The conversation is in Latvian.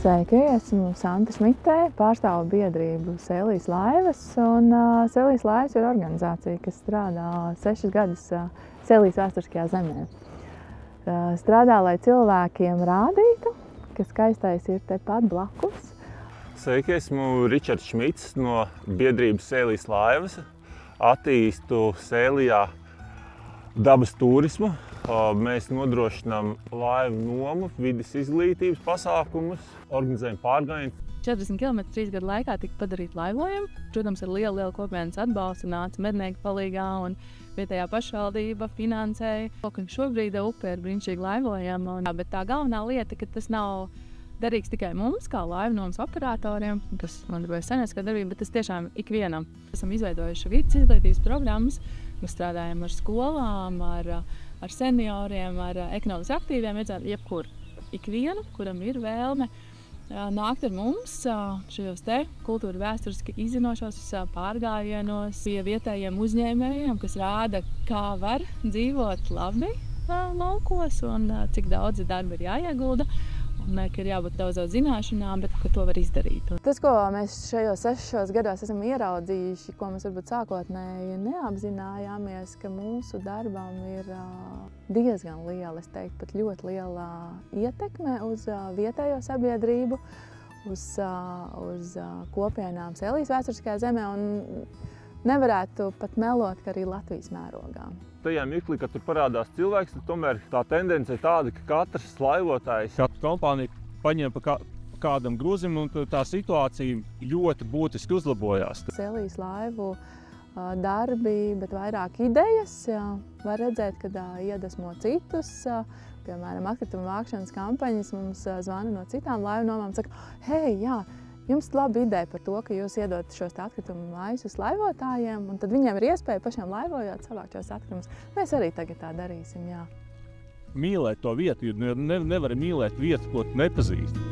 Sveiki, esmu Santa Šmitē, pārstāvu biedrību Sēlijas laivas. Sēlijas laivas ir organizācija, kas strādā 6 gadus Sēlijas vēsturiskajā zemē. Strādā, lai cilvēkiem rādītu, ka skaistais ir tepat blakus. Sveiki, esmu Ričards Šmits no biedrības Sēlijas laivas. Attīstu Sēlijā dabas turismu. Mēs nodrošinām laivu nomu, vides izglītības pasākumus, organizējam pārgājienu. 40 km 3 gadu laikā tika padarīti laivojumi. Protams, ar lielu kopienas atbalstu nāca mednieki palīgā un vietējā pašvaldība finansēja. Šobrīd upe ir brīnišķīgi laivojama, bet tā galvenā lieta, ka tas nav derīgs tikai mums, kā laivnomas operatoriem, kas man darbojas saimnieciskā darbība, bet tas tiešām ikvienam. Esam izveidojuši vides izglītības programmas, mēs strādājam ar skolām, ar senioriem, ar ekonomiski aktīviem, jebkur. Ikvienu, kuram ir vēlme nākt ar mums šajos te kultūra vēsturiski izzinošos pārgājienos pie vietējiem uzņēmējiem, kas rāda, kā var dzīvot labi laukos un cik daudz darba ir jāiegulda. Un ka ir jābūt daudz zināšanām, bet ka to var izdarīt. Tas, ko mēs šajos 6 gados esam ieraudzījuši, ko mēs varbūt sākotnēji neapzinājāmies, ka mūsu darbam ir diezgan liela, es teiktu, pat ļoti liela ietekme uz vietējo sabiedrību, uz kopienām Sēlijas vēsturiskajā zemē un nevarētu pat melot, ka arī Latvijas mērogā. Tajā mirklī, kad tur parādās cilvēks, tad tomēr tā tendence ir tāda, ka katrs laivotājs, katra kompānija paņem pa kādam grūzim, un tā situācija ļoti būtiski uzlabojās. Sēlijas laivu darbi, bet vairāk idejas. Var redzēt, kad iedvesmo citus. Piemēram, atkrituma vākšanas kampaņas mums zvana no citām laivnomām, saka, hei, jā, jums ir laba ideja par to, ka jūs iedodat šos atkritumu maisus laivotājiem, un tad viņiem ir iespēja pašiem laivojot savākt šos atkritumus. Mēs arī tagad tā darīsim, jā. Mīlēt to vietu, jo nevar mīlēt vietu, ko tu nepazīsti.